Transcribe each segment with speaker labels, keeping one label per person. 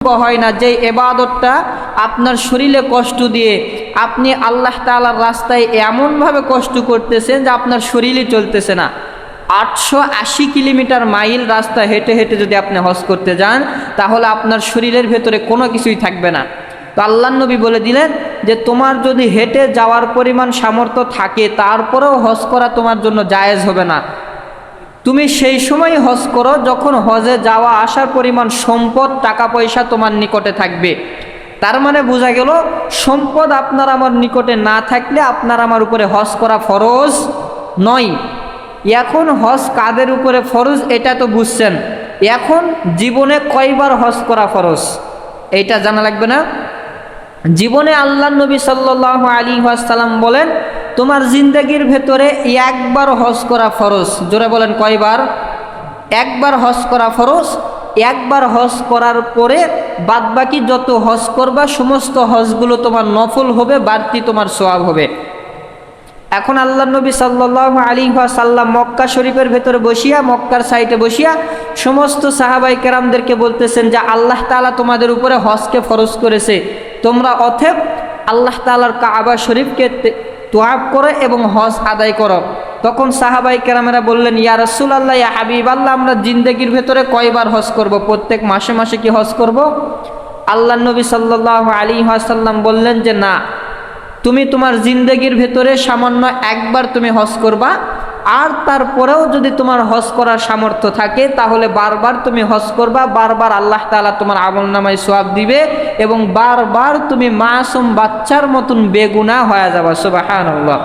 Speaker 1: হয় না যে ইবাদতটা আপনার শরীরে কষ্ট দিয়ে আপনি আল্লাহ তাআলার রাস্তায় এমনভাবে কষ্ট করতেছেন যে আপনার শরীরই চলতেছে না। 880 কিলোমিটার মাইল রাস্তা হেঁটে হেঁটে যদি আপনি হজ করতে যান তাহলে আপনার শরীরের ভেতরে কোনো কিছুই থাকবে না। তো আল্লাহর নবী বলে দিলেন যে তোমার যদি হেঁটে যাওয়ার পরিমাণ সামর্থ্য থাকে তারপরেও হজ করা তোমার জন্য জায়েজ হবে না। তুমি সেই সময় হজ করো যখন হজে যাওয়া আসার পরিমাণ সম্পদ টাকা পয়সা তোমার নিকটে থাকবে। তার মানে বোঝা গেল সম্পদ আপনার আমার নিকটে না থাকলে আপনার আমার উপরে হজ করা ফরজ নয়। এখন হজ কাদের উপরে ফরজ এটা তো বুঝছেন, এখন জীবনে কয়বার হজ করা ফরজ এইটা জানা লাগবে না? জীবনে আল্লাহর নবী সাল্লাল্লাহু আলাইহি ওয়াসাল্লাম বলেন তোমার জিন্দেগির ভেতরে একবার হজ করা ফরজ। জোরে বলেন কয়বার? একবার হজ করা ফরজ। একবার হজ করার পরে বাদবাকি যত হজ করবা সমস্ত হজগুলো তোমার নফল হবে, বাড়তি তোমার সওয়াব হবে। এখন আল্লাহর নবী সাল্লাল্লাহু আলাইহি ওয়াসাল্লাম মক্কা শরীফের ভেতরে বসিয়া, মক্কার সাইডে বসিয়া সমস্ত সাহাবায়ে কেরামদেরকে বলতেছেন যে আল্লাহ তাআলা তোমাদের উপরে হজকে ফরজ করেছে, তোমরা অতএব আল্লাহ তাআলার কাবা শরীফকে তোয়াফ করো এবং হজ আদায় করো। তখন সাহাবায়ে কেরামেরা বললেন ইয়া রাসূলুল্লাহ, ইয়া হাবিবাল্লাহ, আমরা জিন্দেগির ভেতরে কয়বার হজ করব? প্রত্যেক মাসে মাসে কি হজ করব? আল্লাহর নবী সাল্লাল্লাহু আলাইহি ওয়াসাল্লাম বললেন যে না, তুমি তোমার জিন্দেগির ভেতরে সামান্য একবার তুমি হজ করবা, আর তারপরেও যদি তোমার হজ করার সামর্থ্য থাকে তাহলে বারবার তুমি হজ করবা, বারবার আল্লাহ তাআলা তোমার আমলনামায় সওয়াব দিবে এবং বারবার তুমি মাসুম বাচ্চার মতন বেগুনাহ হয়ে যাবা। সুবহানাল্লাহ।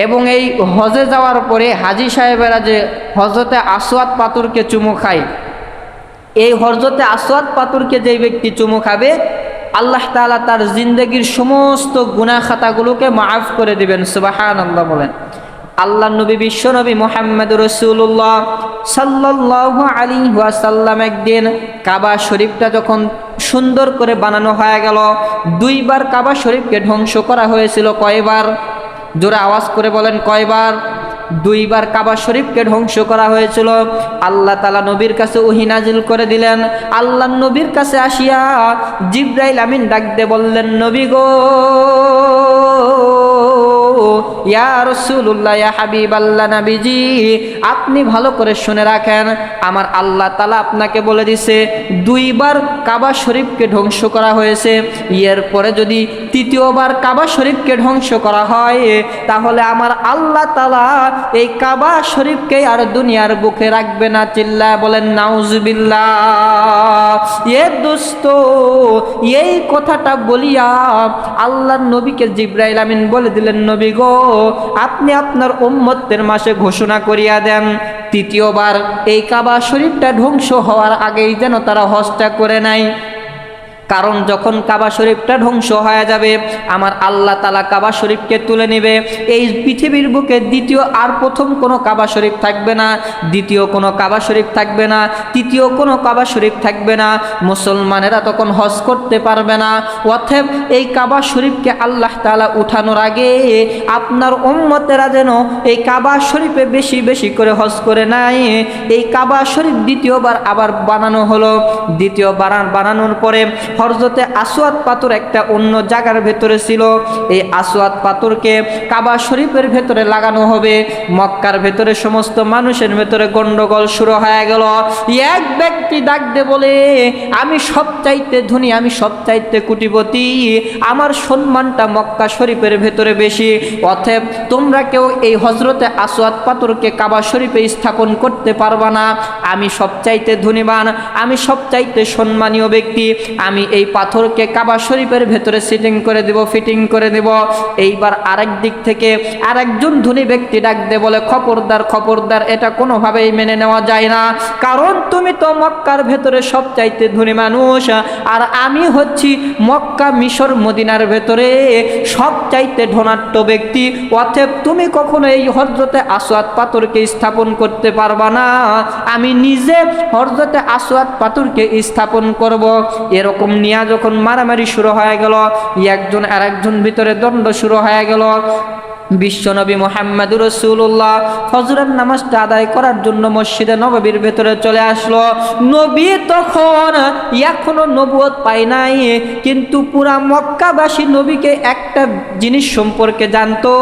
Speaker 1: এবং এই হজে যাওয়ার পরে হাজী সাহেবেরা যে হজরতে আসওয়াদ পাথরকে চুমু খায়, এই হজরতে আসওয়াদ পাথরকে যেই ব্যক্তি চুমু খাবে আল্লাহ তাআলা তার জিন্দেগির সমস্ত গুনাহ খাতাগুলোকে মাফ করে দিবেন। সুবহানাল্লাহ বলেন। আল্লাহর নবী বিশ্বনবী মুহাম্মদুর রাসূলুল্লাহ সাল্লাল্লাহু আলাইহি ওয়াসাল্লাম একদিন কাবা শরীফটা যখন সুন্দর করে বানানো হয়ে গেল, দুইবার কাবা শরীফকে ধ্বংস করা হয়েছিল। কয়বার? জোরে আওয়াজ করে বলেন কয়বার? দুইবার কাবা শরীফকে ধ্বংস করা হয়েছিল। আল্লাহ তাআলা নবীর কাছে ওহী নাজিল করে দিলেন। আল্লাহর নবীর কাছে আসিয়া জিবরাইল আমিন ডাক দিয়ে বললেন, নবী গো, ইয়া রাসূলুল্লাহ, ইয়া হাবিবাল্লাহ, নবীজি আপনি ভালো করে শুনে রাখেন, আমার আল্লাহ তাআলা আপনাকে বলে দিছে দুইবার কাবা শরীফকে ধ্বংস করা হয়েছে, এরপরে যদি তৃতীয়বার কাবা শরীফকে ধ্বংস করা হয় তাহলে আমার আল্লাহ তাআলা এই কাবা শরীফকে আর দুনিয়ার বুকে রাখবে না। চিল্লায় বলেন নাউজুবিল্লাহ। এ দোস্ত, এই কথাটা বলিয়া আল্লাহর নবীকে জিবরাইল আমিন বলে দিলেন, নবী গো, আপনি আপনার উম্মতের মাঝে ঘোষণা করিয়া দেন তৃতীয়বার এই কাবা শরীফটা ধ্বংস হওয়ার আগেই যেন তারা হজটা করে নাই। কারণ যখন কাবা শরীফটা ধ্বংস হয়ে যাবে আমার আল্লাহ তাআলা কাবা শরীফকে তুলে নেবে। এই পৃথিবীর বুকে দ্বিতীয় আর প্রথম কোনো কাবা শরীফ থাকবে না, দ্বিতীয় কোনো কাবা শরীফ থাকবে না, তৃতীয় কোনো কাবা শরীফ থাকবে না। মুসলমানেরা তখন হজ করতে পারবে না। অতএব এই কাবা শরীফকে আল্লাহ তাআলা উঠানোর আগে আপনার উম্মতেরা যেন এই কাবা শরীফে বেশি বেশি করে হজ করে নাই। এই কাবা শরীফ দ্বিতীয়বার আবার বানানো হলো। দ্বিতীয়বার বানানোর পরে হযরতে আসওয়াদ পাথর একটা অন্য জায়গার ভেতরে ছিল, এই আসওয়াদ পাথরকে কাবা শরীফের ভেতরে লাগানো হবে। মক্কার ভেতরে সমস্ত মানুষের ভেতরে গন্ডগোল শুরু হয়ে গেল। এক ব্যক্তি ডাক দিয়ে বলে, আমি সবচাইতে ধনী, আমি সবচাইতে কোটিপতি, আমার সম্মানটা মক্কা শরীফের ভেতরে বেশি, অতএব তোমরা কেউ এই হযরতে আসওয়াদ পাথরকে কাবা শরীফে স্থাপন করতে পারবা না। আমি সবচাইতে ধনীবান, আমি সবচাইতে সম্মানীয় ব্যক্তি, আমি এই পাথরকে কাবা শরীফের ভেতরে সিটিং করে দেব, ফিটিং করে দেব। এইবার আরেক দিক থেকে আরেকজন ধনী ব্যক্তি ডাক দিয়ে বলে, খবরদার খবরদার, এটা কোনোভাবেই মেনে নেওয়া যায় না। কারণ তুমি তো মক্কার ভেতরে সবচাইতে ধনী মানুষ, আর আমি হচ্ছি মক্কা মিশর মদিনার ভেতরে সবচাইতে ধনাঢ্য ব্যক্তি, অতএব তুমি কখনো এই হযরতে আসওয়াদ পাথরকে স্থাপন করতে পারবা না। আমি নিজে হযরতে আসওয়াদ পাথরকে স্থাপন করব। এরকম নিয়ে যখন মারামারি শুরু হয়ে গেল, একজন আরেকজন ভিতরে দ্বন্দ্ব শুরু হয়ে গেল। বিশ্বনবী মুহাম্মদুর রাসূলুল্লাহ ফজরের নামাজটা আদায় করার জন্য মসজিদে নববীর ভেতরে চলে আসলো। নবী তখন এখনো নবুয়ত পায় নাই, কিন্তু পুরা মক্কাবাসী নবীকে একটা জিনিস সম্পর্কে জানতো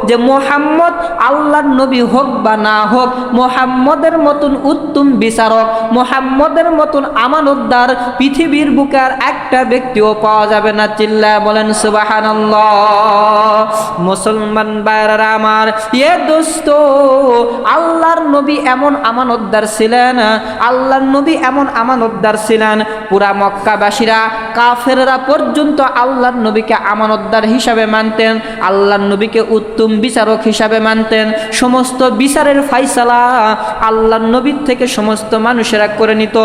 Speaker 1: যে মুহাম্মদ আল্লাহর নবী হোক বা না হোক, মুহাম্মদের মতন উত্তম বিচারক, মুহাম্মদের মতন আমানতদার পৃথিবীর বুকে আর একটা ব্যক্তিও পাওয়া যাবে না। চিল্লায় বলেন সুবহানাল্লাহ। মুসলমান ভাইরা আমার, এ দোস্ত, আল্লাহর নবী এমন আমানতদার ছিলেন, আল্লাহর নবী এমন আমানতদার ছিলেন, পুরা মক্কাবাসীরা কাফেররা পর্যন্ত আল্লাহর নবীকে আমানতদার হিসাবে মানতেন, আল্লাহর নবীকে উত্তম বিচারক হিসাবে মানতেন। সমস্ত বিচারের ফাইসালা আল্লাহর নবীর থেকে সমস্ত মানুষেরা করে নিত।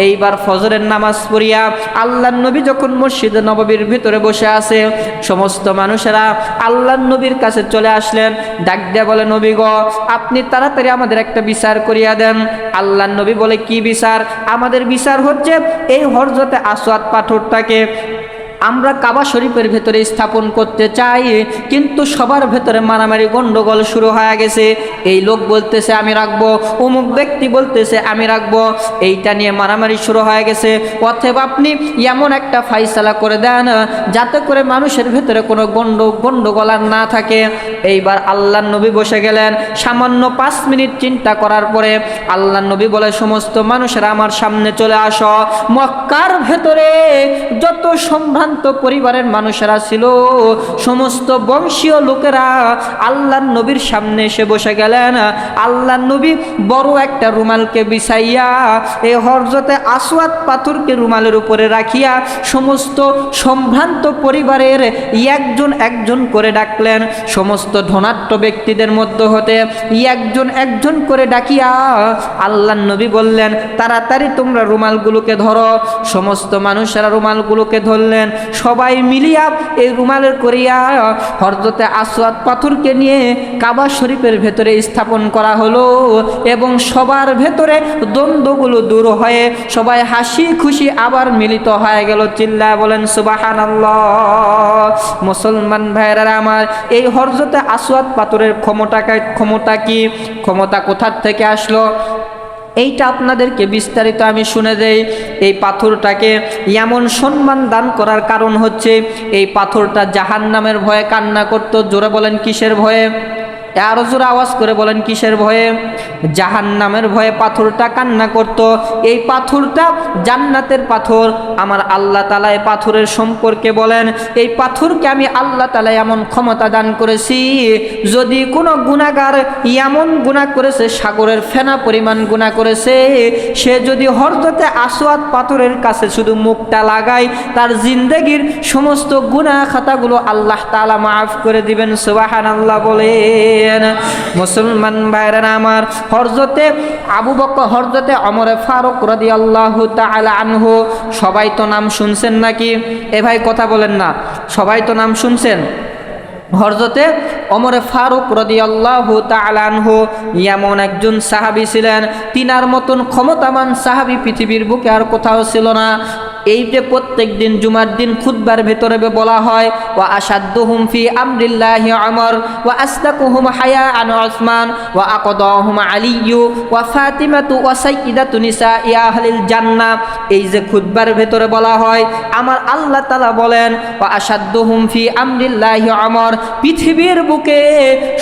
Speaker 1: এইবার ফজরের নামাজ পড়িয়া আল্লাহর নবী যখন মসজিদে নববীর ভিতরে বসে আছে, সমস্ত মানুষেরা আল্লাহর নবীর কাছে চলে আসলেন। ডাক দিয়ে বলে, নবী গো, আপনি তাড়াতাড়ি আমাদের একটা বিচার করিয়া দেন। আল্লাহর নবী বলে, কি বিচার? আমাদের বিচার হচ্ছে এই হযরতে আসওয়াদ পাথরটাকে আমরা কাবা শরীফের ভেতরে স্থাপন করতে চাই, কিন্তু সবার ভেতরে মারামারি গন্ডগোল শুরু হয়ে গেছে। এই লোক বলতেছে আমি রাখবো, অমুক ব্যক্তি বলতেছে আমি রাখবো, এইটা নিয়ে মারামারি শুরু হয়ে গেছে। অতএব আপনি এমন একটা ফাইসালা করে দেন যাতে করে মানুষের ভেতরে কোনো গন্ডগোল আর না থাকে। এইবার আল্লাহর নবী বসে গেলেন। সামান্য 5 মিনিট চিন্তা করার পরে আল্লাহর নবী বলে, সমস্ত মানুষেরা আমার সামনে চলে আসো। মক্কার ভেতরে যত সম্ভ্রান্ত পরিবারের মানুষেরা ছিল, সমস্ত বংশীয় লোকেরা আল্লাহর নবীর সামনে এসে বসে গেলেন। আল্লাহর নবী বড় একটা রুমালকে বিছাইয়া এই হযরতে আসওয়াদ পাথরকে রুমালের উপরে রাখিয়া সমস্ত সম্ভ্রান্ত পরিবারের একজন একজন করে ডাকলেন। সমস্ত ধনাঢ্য ব্যক্তিদের মধ্য হতে একজন একজন করে ডাকিয়া আল্লাহর নবী বললেন, তাড়াতাড়ি তোমরা রুমালগুলোকে ধরো। সমস্ত মানুষেরা রুমালগুলোকে ধরলেন। সবাই মিলিয়া এই রুমালের করিয়া হযরতে আসওয়াদ পাথরকে নিয়ে কাবা শরীফের ভেতরে স্থাপন করা হলো, এবং সবার ভেতরে দ্বন্দ্বগুলো দূর হয়ে সবাই হাসি খুশি আবার মিলিত হয়ে গেল। চিল্লায় বলেন সুবহানাল্লাহ। মুসলমান ভাইরা আমার, এই হযরতে আসওয়াদ পাথরের ক্ষমতা কি? ক্ষমতা কোথার থেকে আসলো? এইটা আপনাদেরকে বিস্তারিত আমি শুনে দেই। এই পাথরটাকে এমন সম্মান দান করার কারণ হচ্ছে, এই পাথরটা জাহান্নামের ভয়ে কান্না করত। জোরে বলেন কিসের ভয়ে? আরো জোরে আওয়াজ করে বলেন কিসের ভয়ে? জাহান্নামের ভয়ে পাথরটা কান্না করত। এই পাথরটা জান্নাতের পাথর। আমার আল্লাহ তাআলা এই পাথরের সম্পর্কে বলেন, এই পাথরকে আমি আল্লাহ তাআলা এমন ক্ষমতা দান করেছি, যদি কোনো গুনাহগার এমন গুনাহ করেছে, সাগরের ফেনা পরিমাণ গুনাহ করেছে, সে যদি হযরতে আসওয়াদ পাথরের কাছে শুধু মুখটা লাগায়, তার জিন্দেগির সমস্ত গুনাহ খাতাগুলো আল্লাহ তাআলা মাফ করে দিবেন। সুবহানাল্লাহ বলেন। মুসলমান ভাইরা আমার, হযরতে আবু বকর, হযরতে ওমর ফারুক রাদিয়াল্লাহু তাআলা আনহু, সবাই তো নাম শুনছেন নাকি? এ ভাই কথা বলেন না, সবাই তো নাম শুনছেন। হযরতে ওমর ফারুক রাদিয়াল্লাহু তাআলা আনহু এমন একজন সাহাবী ছিলেন, তিনার মতন ক্ষমতাবান সাহাবী পৃথিবীর বুকে আর কোথাও ছিল না। এই যে প্রত্যেক দিন জুমার দিন খুতবার ভেতরে বলা হয়, ওয়া আশাদ্দুহুম ফি আমরিল্লাহি ওমর ওয়া আসদাকুহুম হায়াআন উসমান ওয়া আকদাহুম আলিয়্যু ওয়া ফাতিমাতু ওয়া সাইয়্যিদাতু নিসাই আহলিল জান্নাহ। এই যে খুতবার ভেতরে বলা হয়, আমার আল্লাহ তাআলা বলেন, ওয়া আশাদ্দুহুম ফি আমরিল্লাহি ওমর, পৃথিবীর বুকে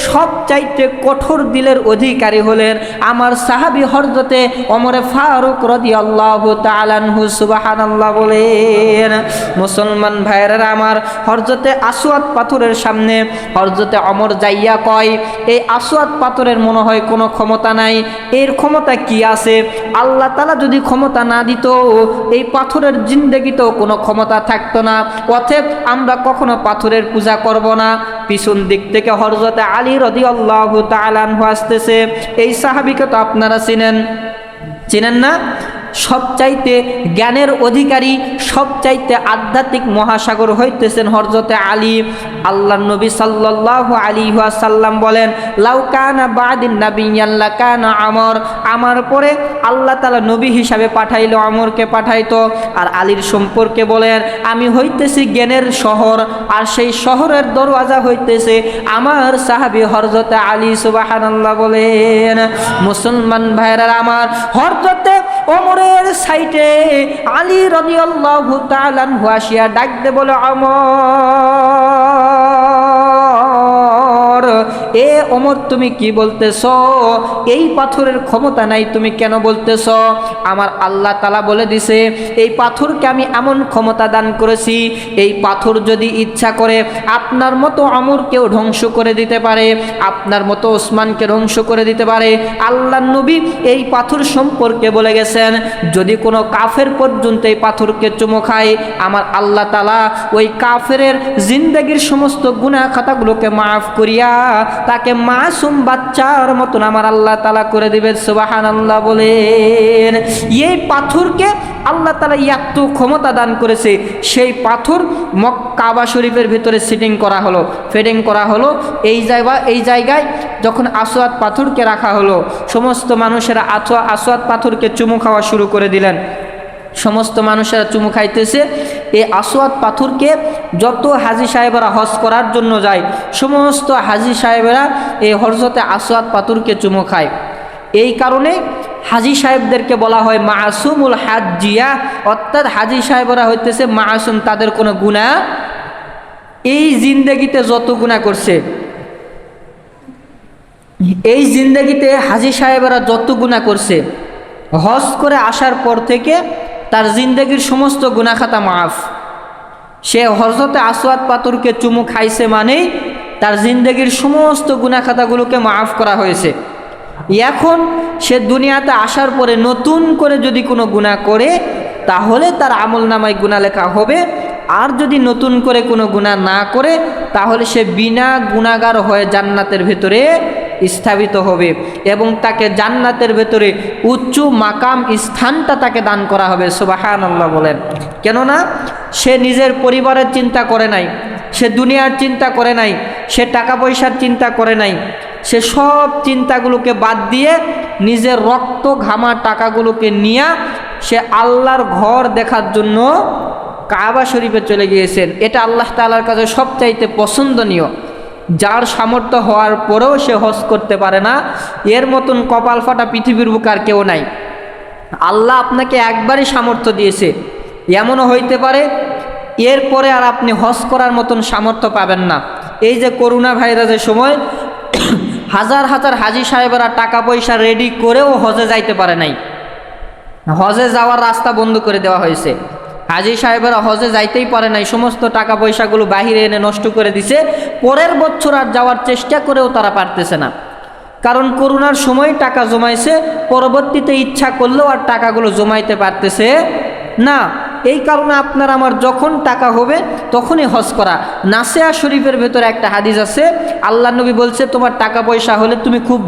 Speaker 1: সবচাইতে কঠোর দিলের অধিকারী হলেন আমার সাহাবী হযরতে ওমর ফারুক রাদিয়াল্লাহু তাআলা আনহু। সুবহানাল্লাহ বলেন। মুসলমান ভাইরা আমার, হযরতে আসওয়াদ পাথরের সামনে হযরতে ওমর যাইয়া কয়, এই আসওয়াদ পাথরের মনে হয় কোনো ক্ষমতা নাই, এর ক্ষমতা কি আছে? আল্লাহ তাআলা যদি ক্ষমতা না দিত, এই পাথরের জিন্দেগিতেও কোনো ক্ষমতা থাকতো না। অতএব আমরা কখনো পাথরের পূজা করব না। পিছন দিক থেকে হযরতে আলী রাদিয়াল্লাহু তাআলা আনহু আসতেছে। এই সাহাবীকে তো আপনারা চিনেন না? সবচাইতে জ্ঞানের অধিকারী, সবচাইতে আধ্যাত্মিক মহাসাগর হইতেছেন হযরতে আলী। আল্লাহর নবী সাল্লাল্লাহু আলাইহি ওয়াসাল্লাম বলেন, লাউ কানা বাদিন নাবিয়্যান লাকানা আমর, আমার পরে আল্লাহ তাআলা নবী হিসাবে পাঠাইলো আমরকে পাঠাইতো। আর আলীর সম্পর্কে বলেন, আমি হইতেছি জ্ঞানের শহর, আর সেই শহরের দরওয়াজা হইতেছে আমার সাহাবী হযরতে আলী। সুবহানাল্লাহ বলেন। মুসলমান ভাইরা আমার, হযরতে ওমরের সাইটে আলী রাদিয়াল্লাহু তাআলা আনহু আসিয়া ডাক দে বলে, ওমর, এ ওমর তুমি কি বলতেছ? এই পাথরের ক্ষমতা নাই, তুমি কেন বলতেছ? আমার আল্লাহ তাআলা বলে দিছে, এই পাথরকে আমি এমন ক্ষমতা দান করেছি, এই পাথর যদি ইচ্ছা করে আপনার মতো ওমরকেও ধ্বংস করে দিতে পারে, আপনার মতো ওসমানকে ধ্বংস করে দিতে পারে। আল্লাহর নবী এই পাথর সম্পর্কে বলে গেছেন, যদি কোনো কাফের পর্যন্ত এই পাথরকে চুমো খায়, আমার আল্লাহ তাআলা ওই কাফেরের জিন্দেগির সমস্ত গুনাহ খাতাগুলোকে মাফ করিয়া তাকে মাসুম বাচ্চার মতন আমার আল্লাহ তাআলা করে দিবেন। সুবহানাল্লাহ বলেন। এই পাথরকে আল্লাহ তাআলা এত ক্ষমতা দান করেছে, সেই পাথর কাবা শরীফের ভিতরে ফিটিং করা হলো। এই জায়গায় যখন আসওয়াদ পাথরকে রাখা হলো, সমস্ত মানুষেরা আসওয়াদ পাথরকে চুমু খাওয়া শুরু করে দিলেন। সমস্ত মানুষেরা চুমু খাইতেছে। এই আসওয়াদ পাথরকে যত হাজী সাহেবেরা হজ করার জন্য যায়, সমস্ত হাজী সাহেবেরা এই হযরতে আসওয়াদ পাথরকে চুমু খায়। এই কারণে হাজী সাহেবদেরকে বলা হয় মাসুমুল হাজ্জিয়া, অর্থাৎ হাজী সাহেবরা হইতেছে মাসুম, তাদের কোনো গুনাহ, এই জিন্দেগিতে যত গুনাহ করছে, এই জিন্দেগিতে হাজী সাহেবরা যত গুনাহ করছে, হজ করে আসার পর থেকে তার জিন্দেগির সমস্ত গুনাহ খাতা মাফ। সে হযরতে আসওয়াদ পাথরকে চুমু খাইছে মানেই তার জিন্দেগির সমস্ত গুনাহ খাতাগুলোকে মাফ করা হয়েছে। এখন সে দুনিয়াতে আসার পরে নতুন করে যদি কোনো গুনাহ করে, তাহলে তার আমলনামায় গুনাহ লেখা হবে। আর যদি নতুন করে কোনো গুনাহ না করে, তাহলে সে বিনা গুনাহগার হয়ে জান্নাতের ভেতরে স্থাপিত হবে এবং তাকে জান্নাতের ভেতরে উচ্চ মাকাম স্থানটা তাকে দান করা হবে। সুবহানাল্লাহ বলেন। কেননা সে নিজের পরিবারের চিন্তা করে নাই, সে দুনিয়ার চিন্তা করে নাই, সে টাকা পয়সার চিন্তা করে নাই, সে সব চিন্তাগুলোকে বাদ দিয়ে নিজের রক্ত ঘামা টাকাগুলোকে নিয়ে সে আল্লাহর ঘর দেখার জন্য কাবা শরীফে চলে গিয়েছেন। এটা আল্লাহ তাআলার কাছে সবচাইতে পছন্দনীয়। যার সামর্থ্য হওয়ার পরেও সে হজ করতে পারে না, এর মতন কপাল ফাটা পৃথিবীর বুকে আর কেউ নাই। আল্লাহ আপনাকে একবারই সামর্থ্য দিয়েছে, এমনও হইতে পারে এরপরে আর আপনি হজ করার মতন সামর্থ্য পাবেন না। এই যে করোনা ভাইরাসের সময় হাজার হাজার হাজী সাহেবেরা টাকা পয়সা রেডি করেও হজে যাইতে পারে নাই, হজে যাওয়ার রাস্তা বন্ধ করে দেওয়া হয়েছে। হাজী সাহেবেরা হজে যাইতেই পারে নাই, সমস্ত টাকা পয়সাগুলো বাহিরে এনে নষ্ট করে দিছে। পরের বছর আর যাওয়ার চেষ্টা করেও তারা পারতেছে না, কারণ করোনার সময় টাকা জমাইছে, পরবর্তীতে ইচ্ছা করলেও আর টাকাগুলো জমাইতে পারতেছে না। এই কারণে আপনার আমার যখন টাকা হবে তখনই হজ করা। নাসিয়া শরীফের ভেতরে একটা হাদিস আছে, আল্লাহ নবী বলছে, তোমার টাকা পয়সা হলে তুমি খুব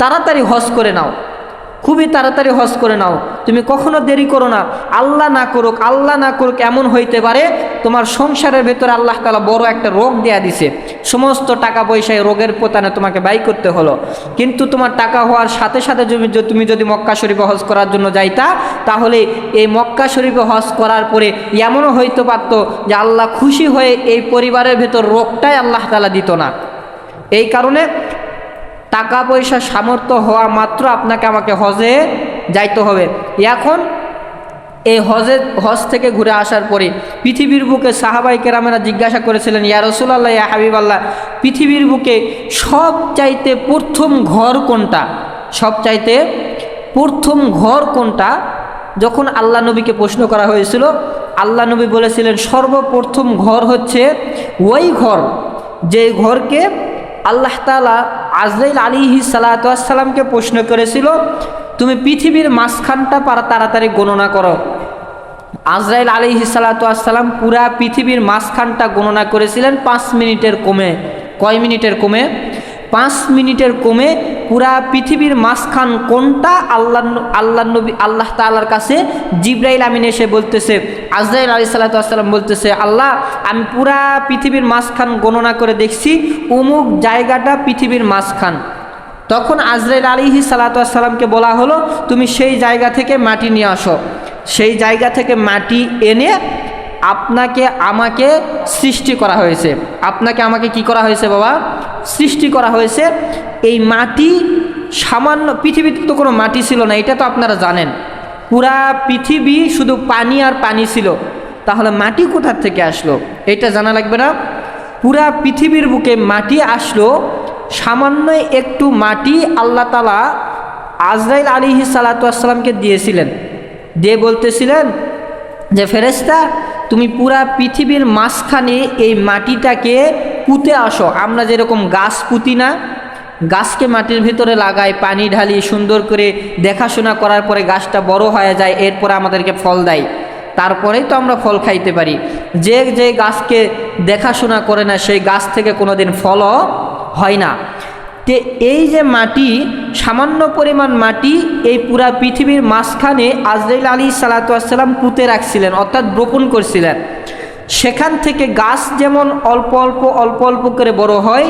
Speaker 1: তাড়াতাড়ি হজ করে নাও, খুবই তাড়াতাড়ি হজ করে নাও, তুমি কখনো দেরি করো না। আল্লাহ না করুক এমন হইতে পারে তোমার সংসারের ভেতরে আল্লাহ তাআলা বড় একটা রোগ দেয়া দিছে, সমস্ত টাকা পয়সায় রোগের পোতানে তোমাকে ব্যয় করতে হলো। কিন্তু তোমার টাকা হওয়ার সাথে সাথে তুমি যদি মক্কা শরীফে হজ করার জন্য যাইতা, তাহলে এই মক্কা শরীফে হজ করার পরে এমনও হইতে পারতো যে আল্লাহ খুশি হয়ে এই পরিবারের ভেতর রোগটাই আল্লাহ তাআলা দিত না। এই কারণে টাকা পয়সা সামর্থ্য হওয়া মাত্র আপনাকে আমাকে হজে যাইতে হবে। এখন এই হজ থেকে ঘুরে আসার পরে পৃথিবীর বুকে সাহাবায়ে কেরামেরা জিজ্ঞাসা করেছিলেন, ইয়া রাসূলুল্লাহ, ইয়া হাবিবাল্লাহ, পৃথিবীর বুকে সবচাইতে প্রথম ঘর কোনটা? সবচাইতে প্রথম ঘর কোনটা? যখন আল্লাহ নবীকে প্রশ্ন করা হয়েছিল, আল্লাহ নবী বলেছিলেন, সর্বপ্রথম ঘর হচ্ছে ওই ঘর যে ঘরকে আল্লাহ তাআলা আজরাইল আলাইহিস সালাতু ওয়াস সালামকে প্রশ্ন করেছিল, তুমি পৃথিবীর মাঝখানটা তাড়াতাড়ি গণনা করো। আজরাইল আলাইহিস সালাতু ওয়াস সালাম পুরা পৃথিবীর মাঝখানটা গণনা করেছিলেন 5 মিনিটের কমে। কয় মিনিটের কমে? 5 মিনিটের কমে পুরা পৃথিবীর মাঝখান কোনটা, আল্লাহ তাআলার কাছে জিবরাইল আমিন এসে বলতেছে, আজরাইল আলাইহিস সালাতু ওয়াস সালাম বলতেছে, আল্লাহ আমি পুরা পৃথিবীর মাঝখান গণনা করে দেখছি, অমুক জায়গাটা পৃথিবীর মাঝখান। তখন আজরাইল আলাইহিস সালাতু ওয়াস সালামকে বলা হলো, তুমি সেই জায়গা থেকে মাটি নিয়ে আসো। সেই জায়গা থেকে মাটি এনে আপনাকে আমাকে সৃষ্টি করা হয়েছে। আপনাকে আমাকে কি করা হয়েছে বাবা? সৃষ্টি করা হয়েছে। এই মাটি সামান্য, পৃথিবীতে তো কোনো মাটি ছিল না, এটা তো আপনারা জানেন। পুরা পৃথিবী শুধু পানি আর পানি ছিল, তাহলে মাটি কোথা থেকে আসলো এটা জানা লাগবে না? পুরা পৃথিবীর বুকে মাটি আসলো, সামান্য একটু মাটি আল্লাহ তাআলা আজরাইল আলাইহিস সালাতু ওয়াস সালামকে দিয়েছিলেন, দিয়ে বলতেছিলেন যে ফেরেশতা তুমি পুরা পৃথিবীর মাঝখানে এই মাটিটাকে পুঁতে আসো। আমরা যেরকম গাছ পুঁতি না, গাছকে মাটির ভিতরে লাগাই, পানি ঢালি, সুন্দর করে দেখাশোনা করার পরে গাছটা বড় হয়ে যায়, এরপরে আমাদেরকে ফল দেয়, তারপরেই তো আমরা ফল খাইতে পারি। যে যে গাছকে দেখাশোনা করে না সেই গাছ থেকে কোনোদিন ফলও হয় না। তে এই যে মাটি, সামান্য পরিমাণ মাটি এই পুরা পৃথিবীর মাঝখানে আজরাইল আলাইহিস সালাতু ওয়াস সালাম পুঁতে রাখছিলেন, অর্থাৎ রোপণ করছিলেন। সেখান থেকে গাছ যেমন অল্প অল্প অল্প অল্প করে বড় হয়,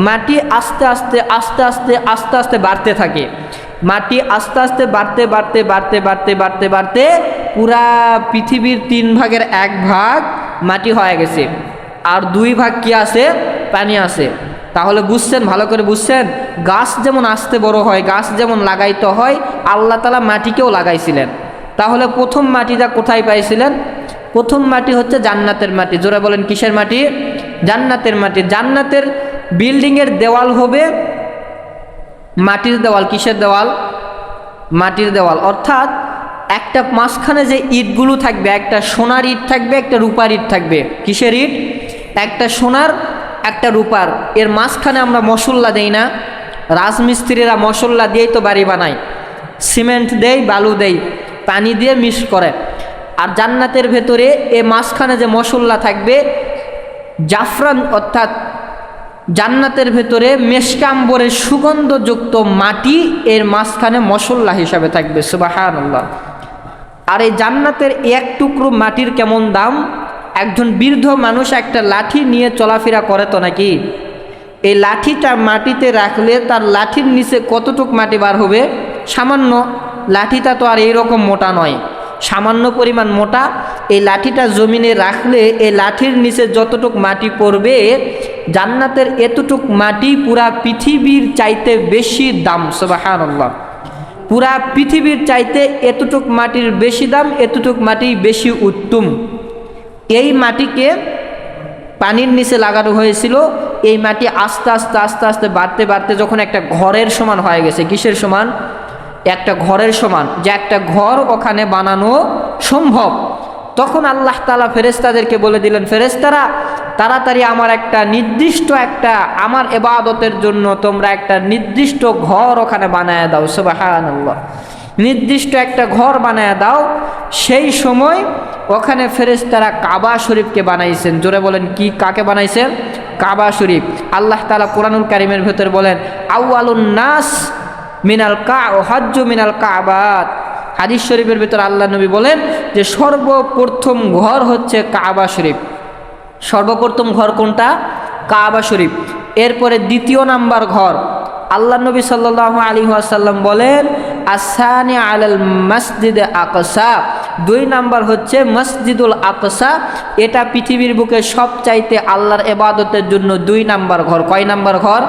Speaker 1: মাটি আস্তে আস্তে আস্তে আস্তে আস্তে আস্তে বাড়তে থাকে। মাটি আস্তে আস্তে বাড়তে বাড়তে বাড়তে বাড়তে বাড়তে বাড়তে পুরা পৃথিবীর 3 ভাগের 1 ভাগ মাটি হয়ে গেছে, আর 2 ভাগ কি আছে? পানি আছে। তাহলে বুঝছেন, ভালো করে বুঝছেন, গাছ যেমন আস্তে বড় হয়, গাছ যেমন লাগাইতে হয়, আল্লাহ তাআলা মাটিকেও লাগাইছিলেন। তাহলে প্রথম মাটিটা কোথায় পাইছিলেন? প্রথম মাটি হচ্ছে জান্নাতের মাটি। জোরে বলেন কিসের মাটি? জান্নাতের মাটি। জান্নাতের বিল্ডিংয়ের দেওয়াল হবে মাটির দেওয়াল। কিসের দেওয়াল? মাটির দেওয়াল। অর্থাৎ একটা মাঝখানে যে ইটগুলো থাকবে, একটা সোনার ইট থাকবে, একটা রূপার ইট থাকবে। কিসের ইট? একটা সোনার, একটা রূপার। এর মাঝখানে আমরা মশল্লা দেই না? রাজমিস্ত্রিরা মশল্লা দিয়েই তো বাড়ি বানায়, সিমেন্ট দেয়, বালু দেয়, পানি দিয়ে মিক্স করে। আর জান্নাতের ভেতরে এ মাঝখানে যে মশল্লা থাকবে জাফরান, অর্থাৎ জান্নাতের ভেতরে মেশকাম্বরের সুগন্ধযুক্ত মাটি এর মাঝখানে মশল্লা হিসাবে থাকবে। সুবহানাল্লাহ। আর এই জান্নাতের এক টুকরো মাটির কেমন দাম? একজন বৃদ্ধ মানুষ একটা লাঠি নিয়ে চলাফেরা করে তো নাকি? এই লাঠিটা মাটিতে রাখলে তার লাঠির নিচে কতটুক মাটি বার হবে? সামান্য। লাঠিটা তো আর এইরকম মোটা নয়, সামান্য পরিমাণ মোটা। এই লাঠিটা জমিনে রাখলে এই লাঠির নিচে যতটুক মাটি পড়বে, জান্নাতের এতটুক মাটি পুরা পৃথিবীর চাইতে বেশি দাম। সুবহানাল্লাহ। পুরা পৃথিবীর চাইতে এতটুক মাটির বেশি দাম, এতটুক মাটি বেশি উত্তম। এই মাটিকে পানির নিচে লাগানো হয়েছিল। এই মাটি আস্তে আস্তে আস্তে আস্তে বাড়তে বাড়তে যখন একটা ঘরের সমান হয়ে গেছে। কিসের সমান? একটা ঘরের সমান, যে একটা ঘর ওখানে বানানো সম্ভব। তখন আল্লাহ তাআলা ফেরেশতাদেরকে বলে দিলেন, ফেরেশতারা তাড়াতাড়ি আমার একটা নির্দিষ্ট একটা, আমার ইবাদতের জন্য তোমরা একটা নির্দিষ্ট ঘর ওখানে বানায় দাও। সুবহানাল্লাহ। নির্দিষ্ট একটা ঘর বানায় দাও। সেই সময় ওখানে ফেরেশতারা কাবা শরীফকে বানাইছেন। জোরে বলেন কি, কাকে বানাইছেন? কাবা শরীফ। আল্লাহ তাআলা কুরআনুল কারীমের ভেতর বলেন, আউয়ালুন নাস মিনাল হজ্জু মিনাল কাবাত। হাদিস শরীফের ভিতর আল্লাহ নবী বলেন যে সর্বপ্রথম ঘর হচ্ছে কাবা শরীফ। সর্বপ্রথম ঘর কোনটা? কাবা শরীফ। এরপরে দ্বিতীয় নাম্বার ঘর, আল্লাহ নবী সাল্লাল্লাহু আলাইহি ওয়াসাল্লাম বলেন আসানি আলাল মসজিদ আকসা। 2 নাম্বার হচ্ছে মসজিদুল আকসা। এটা পৃথিবীর বুকে সবচাইতে আল্লাহর ইবাদতের জন্য 2 নাম্বার ঘর। কয় নাম্বার ঘর?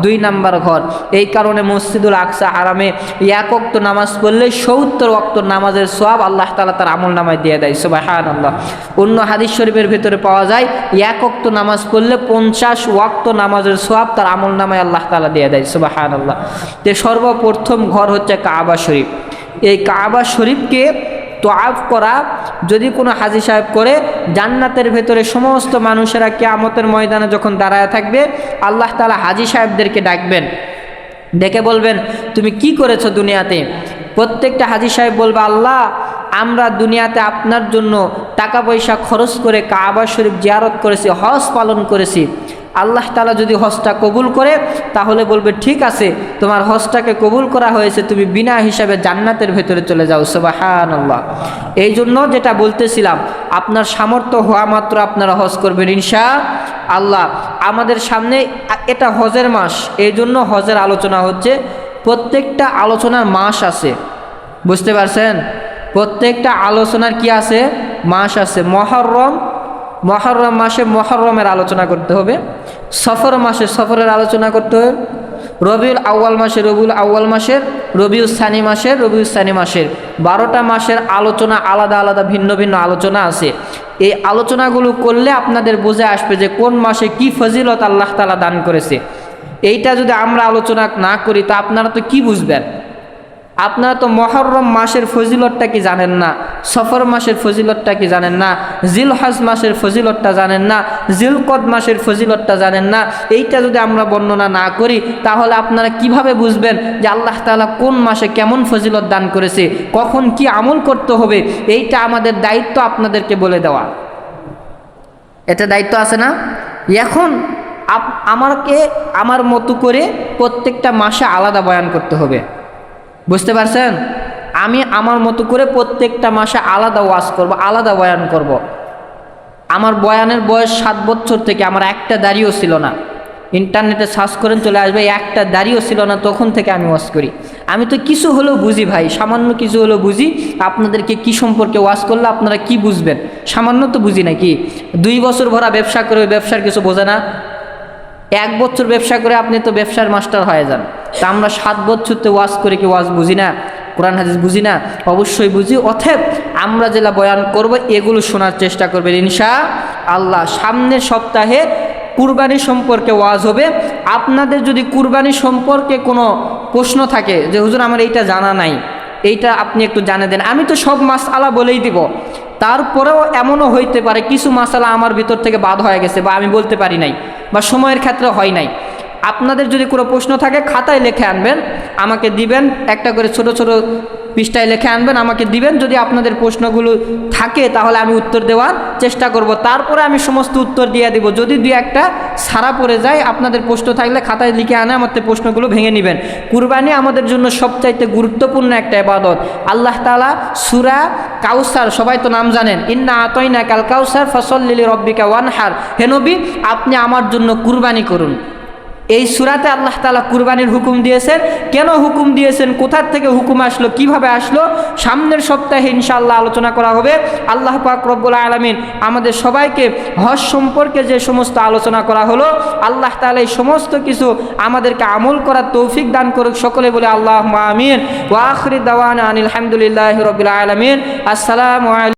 Speaker 1: 2 নাম্বার ঘর। এই কারণে মসজিদুল আকসা হারামে 1 ওয়াক্ত নামাজ পড়লে 70 ওয়াক্ত নামাজের সওয়াব আল্লাহ তাআলা তার আমলনামায় দিয়ে দেয়। সুবহানাল্লাহ। অন্য হাদিস শরীফের ভিতরে পাওয়া যায় 1 ওয়াক্ত নামাজ পড়লে 50 ওয়াক্ত নামাজের সওয়াব তার আমলনামায় আল্লাহ তাআলা দিয়ে দেয়। সুবহানাল্লাহ। যে সর্বপ্রথম ঘর হচ্ছে কাবা শরীফ। এই কাবা শরীফকে তোয়াফ করা যদি কোনো হাজী সাহেব করে, জান্নাতের ভেতরে সমস্ত মানুষেরা কিয়ামতের ময়দানে যখন দাঁড়ায় থাকবে, আল্লাহ তাআলা হাজী সাহেবদেরকে ডাকবেন, ডেকে বলবেন তুমি কি করেছো দুনিয়াতে? প্রত্যেকটা হাজী সাহেব বলবে, আল্লাহ আমরা দুনিয়াতে আপনার জন্য টাকা পয়সা খরচ করে কাবা শরীফ জিয়ারত করেছি, হজ পালন করেছি। আল্লাহ তাআলা যদি হজটা কবুল করে তাহলে বলবে ঠিক আছে, তোমার হজটাকে কবুল করা হয়েছে, তুমি বিনা হিসাবে জান্নাতের ভেতরে চলে যাও। সুবহানাল্লাহ। এই জন্য যেটা বলতেছিলাম, আপনার সামর্থ্য হওয়া মাত্র আপনারা হজ করবেন ইনশাআল্লাহ। আমাদের সামনে এটা হজের মাস, এই জন্য হজের আলোচনা হচ্ছে। প্রত্যেকটা আলোচনার মাস আছে, বুঝতে পারছেন? প্রত্যেকটা আলোচনার কি আছে? মাস আছে। মহরম মাসে মহরমের আলোচনা করতে হবে, সফর মাসে সফরের আলোচনা করতে হবে, রবিউল আউয়াল মাসে রবিউল আউয়াল মাসের, রবিউল সানি মাসের রবিউল সানি মাসের 12টা মাসের আলোচনা আলাদা আলাদা ভিন্ন ভিন্ন আলোচনা আছে। এই আলোচনাগুলো করলে আপনাদের বুঝে আসবে যে কোন মাসে কি ফজিলত আল্লাহ তাআলা দান করেছে। এইটা যদি আমরা আলোচনা না করি তো আপনারা তো কি বুঝবেন? আপনারা তো মহরম মাসের ফজিলতটা কি জানেন না, সফর মাসের ফজিলতটা কি জানেন না, জিলহজ মাসের ফজিলতটা জানেন না, জিলকদ মাসের ফজিলতটা জানেন না। এইটা যদি আমরা বর্ণনা না করি তাহলে আপনারা কিভাবে বুঝবেন যে আল্লাহ তাআলা কোন মাসে কেমন ফজিলত দান করেছে, কখন কি আমল করতে হবে? এইটা আমাদের দায়িত্ব আপনাদেরকে বলে দেওয়া, এটা দায়িত্ব আছে না? এখন আমাকে আমার মতো করে প্রত্যেকটা মাসে আলাদা বয়ান করতে হবে, বুঝতে পারছেন? আমি আমার মতো করে প্রত্যেকটা মাসে আলাদা ওয়াজ করব, আলাদা বয়ান করব। আমার বয়ানের বয়স 7 বছর থেকে, আমার একটা দাড়িও ছিল না। ইন্টারনেটে সার্চ করেন চলে আসবে, একটা দাড়িও ছিল না, তখন থেকে আমি ওয়াজ করি। আমি তো কিছু হলেও বুঝি ভাই, সামান্য কিছু হলেও বুঝি। আপনাদেরকে কি সম্পর্কে ওয়াজ করলে আপনারা কি বুঝবেন? সামান্য তো বুঝি নাকি? 2 বছর ভরা ব্যবসা করে ব্যবসার কিছু বোঝে না? 1 বছর ব্যবসা করে আপনি তো ব্যবসার মাস্টার হয়ে যান। তা আমরা 7 বছরতে ওয়াজ করে কি ওয়াজ বুঝি না? কোরআন হাদিস বুঝি না? অবশ্যই বুঝি। অতএব আমরা যেটা বয়ান করব এগুলো শোনার চেষ্টা করবেন ইনশাআল্লাহ। সামনের সপ্তাহে কুরবানি সম্পর্কে ওয়াজ হবে। আপনাদের যদি কুরবানি সম্পর্কে কোনো প্রশ্ন থাকে যে হুজুর আমার এইটা জানা নাই, এইটা আপনি একটু জানিয়ে দেন, আমি তো সব মাসআলা বলেই দিব। তারপরেও এমনও হইতে পারে কিছু মাসআলা আমার ভিতর থেকে বাদ হয়ে গেছে, বা আমি বলতে পারি নাই, বা সময়ের ক্ষেত্রে হয় নাই। আপনাদের যদি কোনো প্রশ্ন থাকে খাতায় লিখে আনবেন, আমাকে দিবেন, একটা করে ছোট ছোট পৃষ্ঠায় লিখে আনবেন, আমাকে দিবেন। যদি আপনাদের প্রশ্নগুলো থাকে তাহলে আমি উত্তর দেওয়ার চেষ্টা করব, তারপরে আমি সমস্ত উত্তর দিয়ে দিব। যদি 2-1টা সারা পড়ে যায়, আপনাদের প্রশ্ন থাকলে খাতায় লিখে আনে আমাদের প্রশ্নগুলো ভেঙে নেবেন। কুরবানি আমাদের জন্য সবচাইতে গুরুত্বপূর্ণ একটা ইবাদত। আল্লাহ তাআলা সূরা কাউসার, সবাই তো নাম জানেন, ইন্না আতাইনাকাল কাউসার ফাসাল্লি লিরাব্বিকা ওয়ানহার, হে নবী আপনি আমার জন্য কুরবানি করুন। এই সূরাতে আল্লাহ তাআলা কুরবানির হুকুম দিয়েছেন। কেন হুকুম দিয়েছেন, কোথার থেকে হুকুম আসলো, কিভাবে আসলো, সামনের সপ্তাহে ইনশাআল্লাহ আলোচনা করা হবে। আল্লাহ পাক রব্বুল আলামিন আমাদের সবাইকে হজ সম্পর্কে যে সমস্ত আলোচনা করা হলো, আল্লাহ তাআলা এই সমস্ত কিছু আমাদেরকে আমল করার তৌফিক দান করুক। সকলে বলে আল্লাহুম্মা আমিন। ওয়া আখিরু দাওয়ানা আনিল হামদুলিল্লাহি রাব্বিল আলামিন। আসসালামু আলাইকুম।